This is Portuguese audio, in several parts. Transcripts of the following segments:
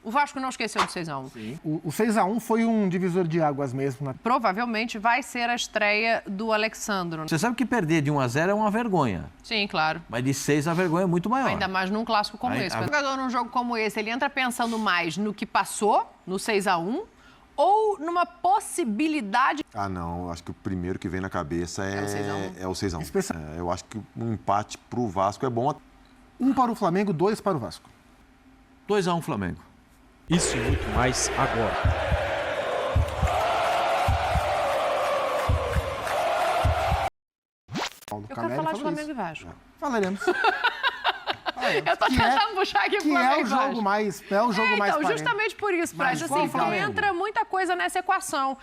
O Vasco não esqueceu do 6-1. Sim. O 6-1 foi um divisor de águas mesmo. Provavelmente vai ser a estreia do Alexandro. Você sabe que perder de 1-0 é uma vergonha. Sim, claro. Mas de 6 a vergonha é muito maior. Ainda mais num clássico como esse. O jogador num jogo como esse, ele entra pensando mais no que passou, no 6-1, ou numa possibilidade... Ah, não. Acho que o primeiro que vem na cabeça é o 6-1. Eu acho que um empate pro Vasco é bom. 1 para o Flamengo, 2 para o Vasco. 2-1 Flamengo. Isso e muito mais agora. Eu quero falar de Flamengo e Vasco. Falaremos. Eu tô tentando puxar aqui pro Flamengo e Vasco. É o jogo mais então, justamente por isso, Prazo, assim, porque entra muita coisa nessa equação.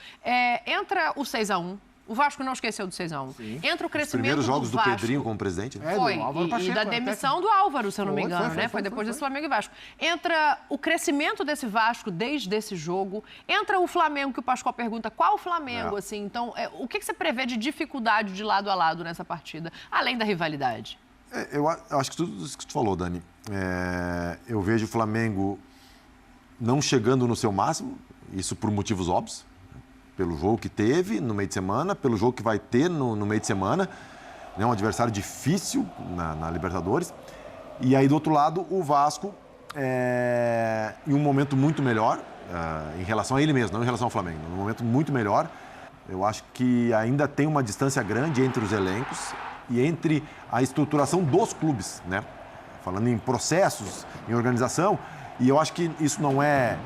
Entra o 6-1. O Vasco não esqueceu do 6-1. Entra o crescimento do Vasco. Os primeiros jogos do Pedrinho como presidente, né? Foi, e da demissão do Álvaro, se eu não me engano, né? Foi depois desse Flamengo e Vasco. Entra o crescimento desse Vasco desde esse jogo. Entra o Flamengo, que o Pascoal pergunta, qual o Flamengo, assim? Então, o que você prevê de dificuldade de lado a lado nessa partida, além da rivalidade? Eu acho que tudo isso que tu falou, Dani. Eu vejo o Flamengo não chegando no seu máximo, isso por motivos óbvios. Pelo jogo que teve no meio de semana, pelo jogo que vai ter no meio de semana. É um adversário difícil na Libertadores. E aí, do outro lado, o Vasco, em um momento muito melhor, em relação a ele mesmo, não em relação ao Flamengo, num momento muito melhor. Eu acho que ainda tem uma distância grande entre os elencos e entre a estruturação dos clubes, né? Falando em processos, em organização. E eu acho que isso não é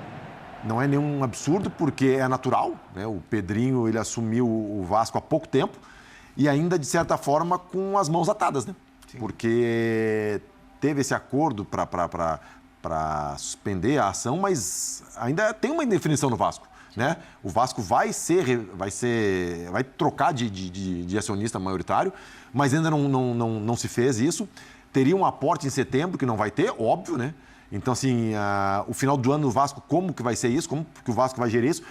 nenhum absurdo, porque é natural, né? O Pedrinho, ele assumiu o Vasco há pouco tempo e ainda, de certa forma, com as mãos atadas, né? Sim. Porque teve esse acordo para suspender a ação, mas ainda tem uma indefinição no Vasco, né? O Vasco vai trocar de acionista maioritário, mas ainda não se fez isso. Teria um aporte em setembro, que não vai ter, óbvio, né? Então, assim, o final do ano do Vasco, como que vai ser isso? Como que o Vasco vai gerir isso?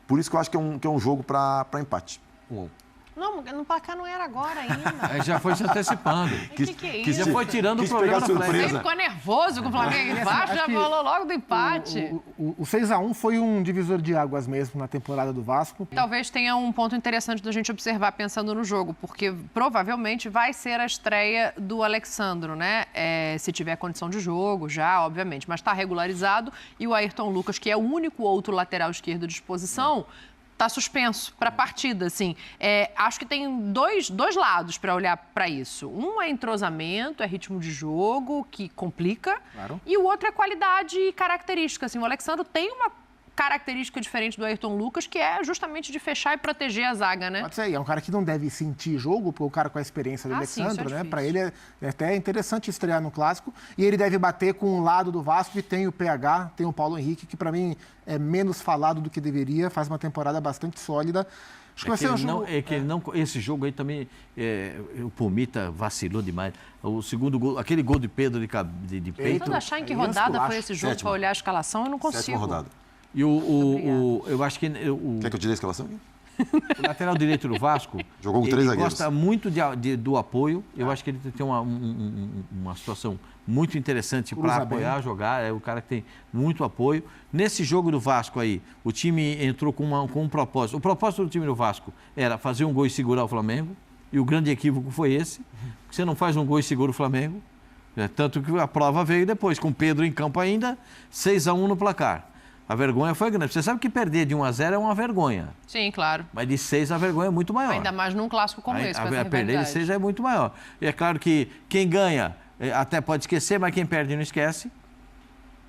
Por isso que eu acho que é um jogo para empate. 1-1. Não, no placar não era agora ainda. Já foi se antecipando. Que é isso? Já foi tirando o problema da frente. Você ficou nervoso com o Flamengo e Vasco, já falou logo do empate. O 6-1 foi um divisor de águas mesmo na temporada do Vasco. Talvez tenha um ponto interessante da gente observar pensando no jogo, porque provavelmente vai ser a estreia do Alexandro, né? Se tiver condição de jogo, já, obviamente. Mas está regularizado e o Ayrton Lucas, que é o único outro lateral esquerdo de disposição, está suspenso para a partida, assim. Acho que tem dois lados para olhar para isso. Um é entrosamento, é ritmo de jogo, que complica. Claro. E o outro é qualidade e característica. Assim, o Alexandre tem uma característica diferente do Ayrton Lucas, que é justamente de fechar e proteger a zaga, né? Pode ser, é um cara que não deve sentir jogo, porque o cara com a experiência do Alexandre, né? Para ele é até interessante estrear no Clássico. E ele deve bater com o lado do Vasco, que tem o PH, tem o Paulo Henrique, que para mim é menos falado do que deveria, faz uma temporada bastante sólida. Acho que vai ser um jogo... Esse jogo aí também, o Pumita vacilou demais. O segundo gol, aquele gol de Pedro de peito... Tentando achar em que rodada foi esse jogo para olhar a escalação, eu não consigo. 7ª rodada. E eu acho que... Quer que eu te dê a escalação? O lateral direito do Vasco... Jogou com 3 zagueiros. Gosta muito do apoio. Eu acho que ele tem uma situação muito interessante para apoiar, jogar. É o cara que tem muito apoio. Nesse jogo do Vasco aí, o time entrou com um propósito. O propósito do time do Vasco era fazer um gol e segurar o Flamengo. E o grande equívoco foi esse. Você não faz um gol e segura o Flamengo. Tanto que a prova veio depois, com o Pedro em campo ainda, 6-1 no placar. A vergonha foi grande. Você sabe que perder de 1-0 é uma vergonha. Sim, claro. Mas de 6 a vergonha é muito maior. Ainda mais num clássico como esse, com essa perder de 6 é muito maior. E é claro que quem ganha até pode esquecer, mas quem perde não esquece.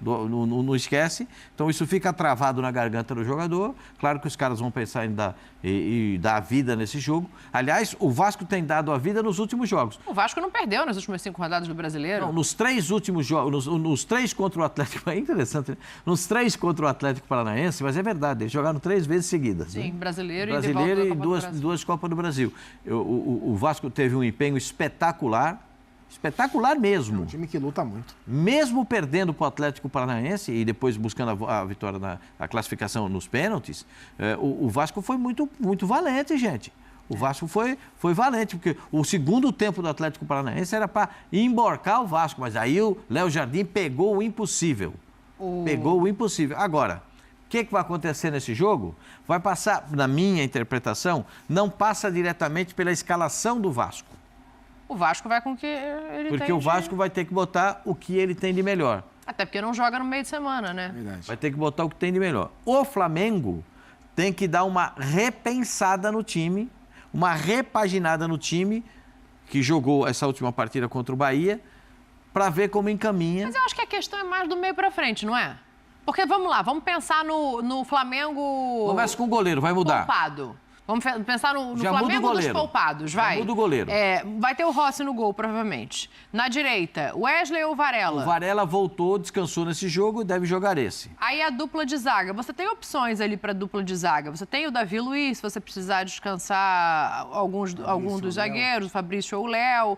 Não esquece. Então isso fica travado na garganta do jogador. Claro que os caras vão pensar em dar a vida nesse jogo. Aliás, o Vasco tem dado a vida nos últimos jogos. O Vasco não perdeu nas últimas 5 rodadas do Brasileiro? Não, nos 3 últimos jogos, nos 3 contra o Atlético, é interessante, né? Nos 3 contra o Atlético Paranaense, mas é verdade, eles jogaram 3 vezes seguidas. Sim, né? Brasileiro e duas Copas do Brasil. O Vasco teve um empenho espetacular. Espetacular mesmo. É um time que luta muito. Mesmo perdendo para o Atlético Paranaense e depois buscando a vitória a classificação nos pênaltis, o Vasco foi muito, muito valente, gente. O Vasco foi valente, porque o segundo tempo do Atlético Paranaense era para emborcar o Vasco, mas aí o Léo Jardim pegou o impossível. Pegou o impossível. Agora, o que vai acontecer nesse jogo? Vai passar, na minha interpretação, não passa diretamente pela escalação do Vasco. O Vasco vai com o que ele tem. Porque o Vasco vai ter que botar o que ele tem de melhor. Até porque não joga no meio de semana, né? Verdade. Vai ter que botar o que tem de melhor. O Flamengo tem que dar uma repensada no time, uma repaginada no time, que jogou essa última partida contra o Bahia, para ver como encaminha. Mas eu acho que a questão é mais do meio para frente, não é? Porque, vamos lá, vamos pensar no Flamengo... Começa com o goleiro, vai mudar. Poupado. Vamos pensar no Já muda o Flamengo dos goleiro. poupados, vai. Já muda o goleiro. Vai ter o Rossi no gol, provavelmente. Na direita, Wesley ou Varela? O Varela voltou, descansou nesse jogo e deve jogar esse. Aí a dupla de zaga. Você tem opções ali para dupla de zaga. Você tem o Davi Luiz, se você precisar descansar algum dos zagueiros, o Fabrício ou o Léo.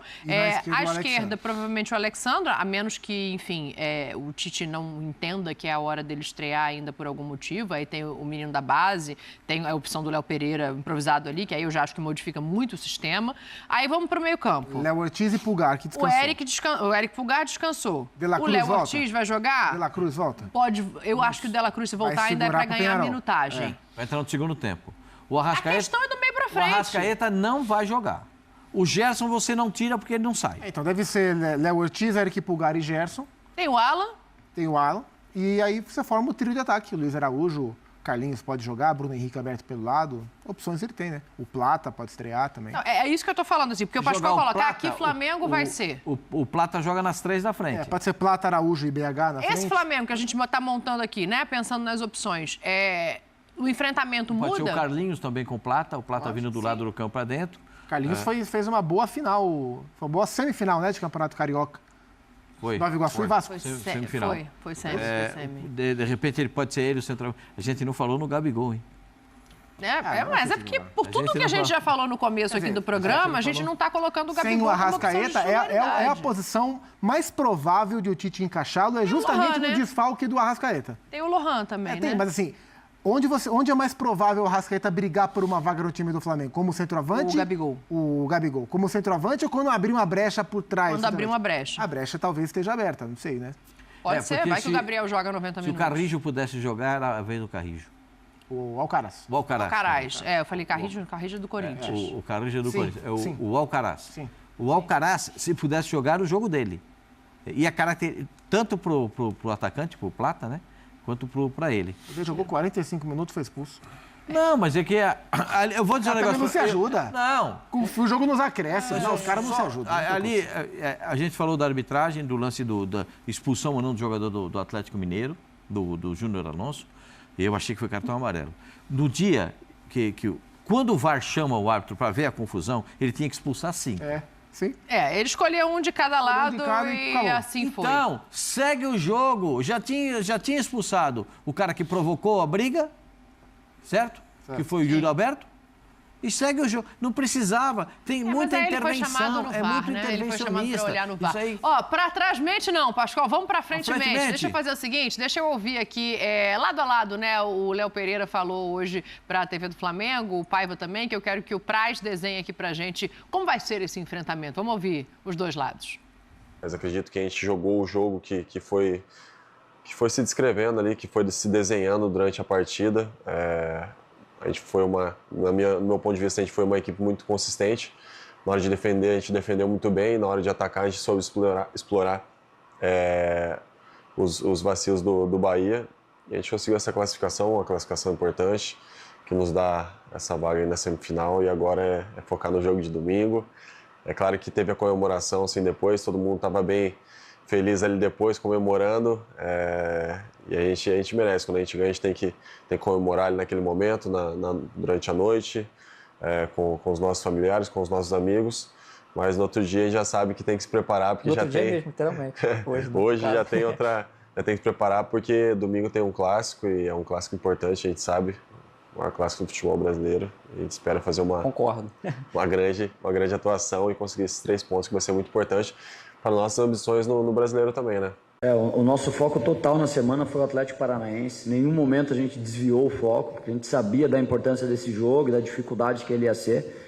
À esquerda, provavelmente o Alexandre, a menos que, enfim, o Tite não entenda que é a hora dele estrear ainda por algum motivo. Aí tem o menino da base, tem a opção do Léo Pereira improvisado ali, que aí eu já acho que modifica muito o sistema. Aí vamos para o meio-campo. Léo Ortiz e Pulgar, que descansou. O Eric Pulgar descansou. De La Cruz o Léo volta? Ortiz vai jogar? De La Cruz volta? Pode. Eu acho que o De La Cruz, se voltar, ainda é para ganhar minutagem. Vai entrar no segundo tempo. O A Arrascaeta, questão é do meio para o frente. Arrascaeta não vai jogar. O Gerson você não tira porque ele não sai. Então deve ser Léo Ortiz, Eric Pulgar e Gerson. Tem o Alan. Tem o Alan. E aí você forma o trio de ataque. O Luiz Araújo, Carlinhos pode jogar, Bruno Henrique aberto pelo lado. Opções ele tem, né? O Plata pode estrear também. Não, é isso que eu tô falando, assim, porque o Pascoal coloca aqui Flamengo vai ser. O Plata joga nas 3 da frente. Pode ser Plata, Araújo e BH na frente. Esse Flamengo que a gente tá montando aqui, né? Pensando nas opções, o enfrentamento Pode muda? ser o Carlinhos também com o Plata vindo do lado do campo para dentro. Carlinhos fez uma boa final, foi uma boa semifinal, né, de Campeonato Carioca. Foi. Nova Iguaçu e Vasco. Semifinal. Foi semi. De repente ele pode ser ele o central. A gente não falou no Gabigol, hein? Mas é porque por tudo que a gente já falou no começo aqui do programa, a gente não está colocando o Gabigol sem o Arrascaeta, como opção de é a posição mais provável de o Tite encaixá-lo, é justamente no desfalque do Arrascaeta. Tem o Lohan também, né? Mas assim, onde é mais provável o Arrascaeta brigar por uma vaga no time do Flamengo? Como centroavante? O Gabigol. Como centroavante ou quando abrir uma brecha por trás? Quando abrir uma brecha. A brecha talvez esteja aberta, não sei, né? Pode ser, vai que o Gabriel joga 90 minutos. Se o Carrijo pudesse jogar, era a vez do Carrijo. O Alcaraz. O Alcaraz. Eu falei Carrijo é do Corinthians. O Carrijo é do Corinthians. O Alcaraz. Sim. O Alcaraz, se pudesse jogar, o jogo dele. E a característica, tanto pro atacante, pro Plata, né? Quanto para ele. Ele jogou 45 minutos e foi expulso. Não, mas é que... eu vou dizer um negócio... não se ajuda. Não. O jogo nos acresce. Os caras não se ajudam. Ali, a gente falou da arbitragem, do lance da expulsão ou não do jogador do Atlético Mineiro, do Júnior Alonso. Eu achei que foi cartão amarelo. No dia quando o VAR chama o árbitro para ver a confusão, ele tinha que expulsar sim. Sim. Ele escolheu um de cada lado e assim foi. Então, segue o jogo. Já tinha expulsado o cara que provocou a briga, certo? Que foi o Júlio Alberto. E segue o jogo. Não precisava. Tem muita intervenção. No VAR, muito né? intervencionista. Ele foi chamado para olhar no VAR. Isso aí... Para trás mente não, Pascoal. Vamos para frente mente. Deixa eu fazer o seguinte, deixa eu ouvir aqui, lado a lado, né? O Léo Pereira falou hoje para a TV do Flamengo, o Paiva também, que eu quero que o Praz desenhe aqui para a gente como vai ser esse enfrentamento. Vamos ouvir os dois lados. Mas acredito que a gente jogou o jogo que foi se descrevendo ali, que foi se desenhando durante a partida. A gente foi no meu ponto de vista, a gente foi uma equipe muito consistente. Na hora de defender, a gente defendeu muito bem. Na hora de atacar, a gente soube explorar os vacios do Bahia. E a gente conseguiu essa classificação, uma classificação importante, que nos dá essa vaga aí na semifinal. E agora é focar no jogo de domingo. É claro que teve a comemoração assim depois, todo mundo estava bem feliz ali depois, comemorando. E a gente merece, quando a gente ganha, a gente tem que comemorar ali naquele momento, durante a noite, com os nossos familiares, com os nossos amigos. Mas no outro dia a gente já sabe que tem que se preparar, porque no já outro dia mesmo, literalmente. Hoje já tem já tem que se preparar, porque domingo tem um clássico, e é um clássico importante, a gente sabe. Um clássico do futebol brasileiro. A gente espera fazer Concordo. uma grande atuação e conseguir esses 3 pontos, que vai ser muito importante para nossas ambições no brasileiro também, né? O nosso foco total na semana foi o Atlético Paranaense. Em nenhum momento a gente desviou o foco, porque a gente sabia da importância desse jogo e da dificuldade que ele ia ser.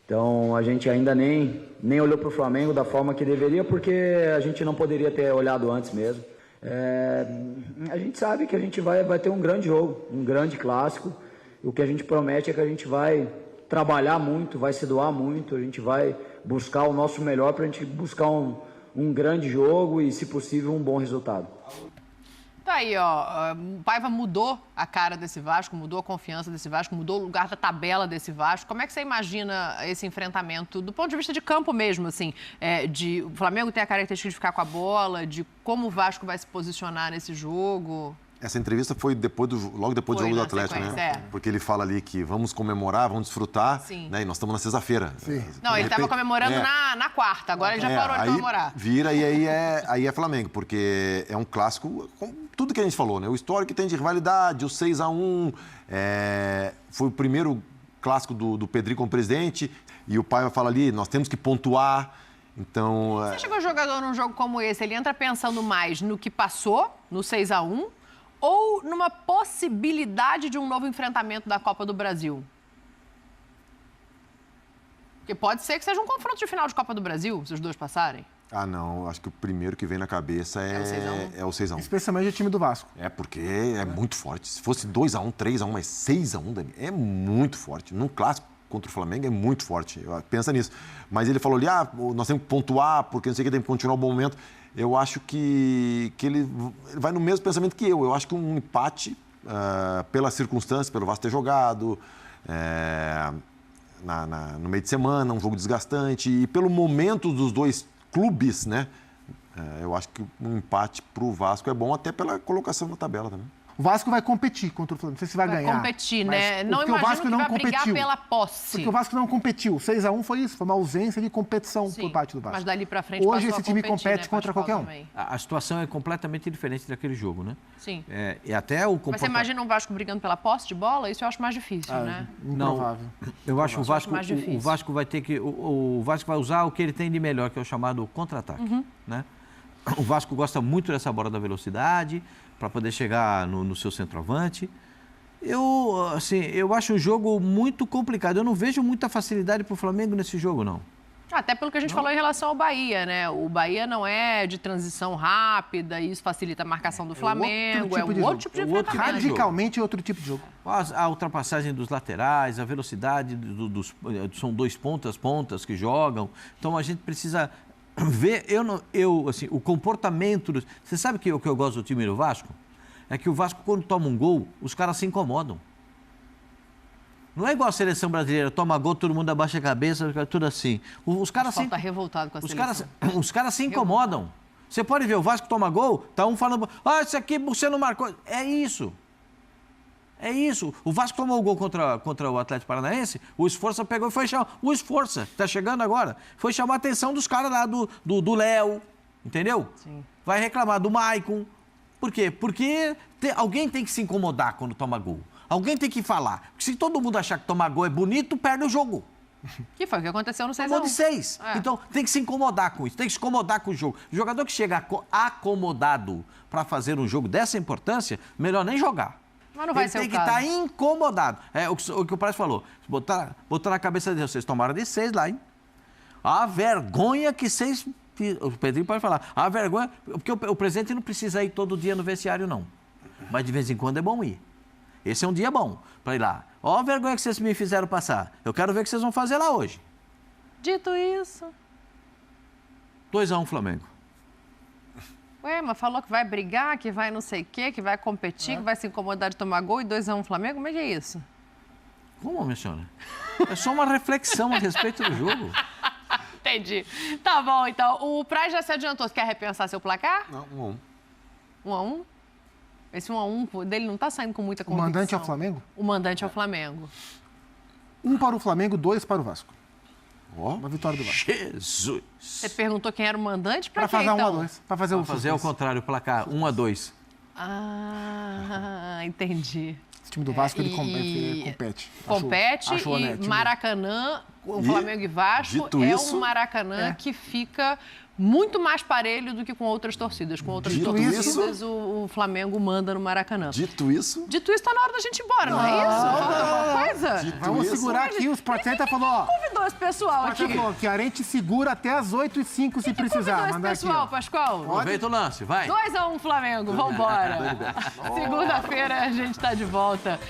Então a gente ainda nem olhou para o Flamengo da forma que deveria, porque a gente não poderia ter olhado antes mesmo. A gente sabe que a gente vai ter um grande jogo, um grande clássico. O que a gente promete é que a gente vai trabalhar muito, vai se doar muito, a gente vai buscar o nosso melhor para a gente buscar um grande jogo e, se possível, um bom resultado. Tá aí, ó, o Paiva mudou a cara desse Vasco, mudou a confiança desse Vasco, mudou o lugar da tabela desse Vasco. Como é que você imagina esse enfrentamento do ponto de vista de campo mesmo, assim, o Flamengo tem a característica de ficar com a bola, de como o Vasco vai se posicionar nesse jogo? Essa entrevista foi logo depois do jogo do Atlético, né? Porque ele fala ali que vamos comemorar, vamos desfrutar, né? E nós estamos na sexta-feira. Não, ele estava comemorando na quarta, agora ele já parou de comemorar. Vira e aí é Flamengo, porque é um clássico, com tudo que a gente falou, né? O histórico que tem de rivalidade, o 6-1, foi o primeiro clássico do Pedrinho como presidente, e o Paiva fala ali, nós temos que pontuar. Então, você acha que o jogador num jogo como esse, ele entra pensando mais no que passou, no 6-1, ou numa possibilidade de um novo enfrentamento da Copa do Brasil? Porque pode ser que seja um confronto de final de Copa do Brasil, se os dois passarem. Ah, não. Acho que o primeiro que vem na cabeça é o 6-1. Especialmente o time do Vasco. Porque é muito forte. Se fosse 2-1, 3-1, mas 6-1, Dani, é muito forte. Num clássico contra o Flamengo é muito forte. Pensa nisso. Mas ele falou ali, nós temos que pontuar, porque não sei o que, tem que continuar o bom momento. Eu acho que ele vai no mesmo pensamento que eu. Eu acho que um empate, pelas circunstâncias, pelo Vasco ter jogado, no meio de semana, um jogo desgastante, e pelo momento dos dois clubes, né? Eu acho que um empate para o Vasco é bom, até pela colocação na tabela também. O Vasco vai competir contra o Flamengo. Não sei se vai ganhar. Vai competir, né? Não imagino o Vasco que não vai competiu. brigar pela posse. Porque o Vasco não competiu. 6-1 foi isso, foi uma ausência de competição por parte do Vasco. Mas dali pra frente hoje esse time compete contra qualquer um. A situação é completamente diferente daquele jogo, né? Sim. E até o Mas você imagina um Vasco brigando pela posse de bola? Isso eu acho mais difícil, né? Improvável. Não, eu acho que o Vasco vai ter que... O Vasco vai usar o que ele tem de melhor, que é o chamado contra-ataque, né? O Vasco gosta muito dessa bola da velocidade, para poder chegar no seu centroavante. Eu acho um jogo muito complicado. Eu não vejo muita facilidade para o Flamengo nesse jogo, não. Até pelo que a gente falou em relação ao Bahia, né? O Bahia não é de transição rápida, e isso facilita a marcação do Flamengo. É um outro tipo de enfrentamento. Radicalmente outro tipo de jogo. A ultrapassagem dos laterais, a velocidade são dois pontas que jogam. Então a gente precisa ver, o comportamento. Você sabe que o que eu gosto do time do Vasco? É que o Vasco, quando toma um gol, os caras se incomodam. Não é igual a seleção brasileira, toma gol, todo mundo abaixa a cabeça, tudo assim. Os caras tá revoltado com a seleção. Os caras se incomodam. Você pode ver, o Vasco toma gol, tá um falando, esse aqui você não marcou. É isso. É isso. O Vasco tomou o gol contra o Atlético Paranaense, o Esforça pegou e foi chamar. O Esforça, tá chegando agora, foi chamar a atenção dos caras lá do Léo, entendeu? Sim. Vai reclamar do Maicon. Por quê? Porque alguém tem que se incomodar quando toma gol. Alguém tem que falar. Porque se todo mundo achar que tomar gol é bonito, perde o jogo. Que foi o que aconteceu no 6-1. Tomou de 6. Então, tem que se incomodar com isso, tem que se incomodar com o jogo. O jogador que chega acomodado para fazer um jogo dessa importância, melhor nem jogar. Mas não vai ser o caso. Tem que estar incomodado. É o que o Praz falou. Botar na cabeça deles, vocês tomaram de 6 lá, hein? A vergonha que vocês... O Pedrinho pode falar. A vergonha... Porque o presidente não precisa ir todo dia no vestiário, não. Mas de vez em quando é bom ir. Esse é um dia bom para ir lá. Ó a vergonha que vocês me fizeram passar. Eu quero ver o que vocês vão fazer lá hoje. Dito isso... 2-1 Flamengo. Ué, mas falou que vai brigar, que vai não sei o quê, que vai competir, que vai se incomodar de tomar gol e 2-1 Flamengo? Como é que é isso? Como, minha senhora? É só uma reflexão a respeito do jogo. Entendi. Tá bom, então. O Praz já se adiantou. Você quer repensar seu placar? Não, 1-1. Esse 1-1 dele não tá saindo com muita convicção. O mandante é o Flamengo? O mandante é o Flamengo. 1 para o Flamengo, 2 para o Vasco. Uma vitória do Vasco. Jesus! Você perguntou quem era o mandante? Pra quê, fazer então? 1-2. Para fazer ao contrário, o placar 1-2. Ah, entendi. Esse time do Vasco, ele compete. Compete e Maracanã, o Flamengo e Vasco, um Maracanã que fica muito mais parelho do que com outras torcidas. Com outras torcidas, o Flamengo manda no Maracanã. Dito isso, tá na hora da gente ir embora, não é isso? Alguma coisa? Vamos segurar aqui, o Sport Center falou, ó. Convidou esse pessoal aqui. Falou que a gente segura até as 8h05 se precisar. Convidou esse pessoal, Pascoal? Aproveita o lance, vai. 2-1 Flamengo, vambora. Segunda-feira a gente tá de volta.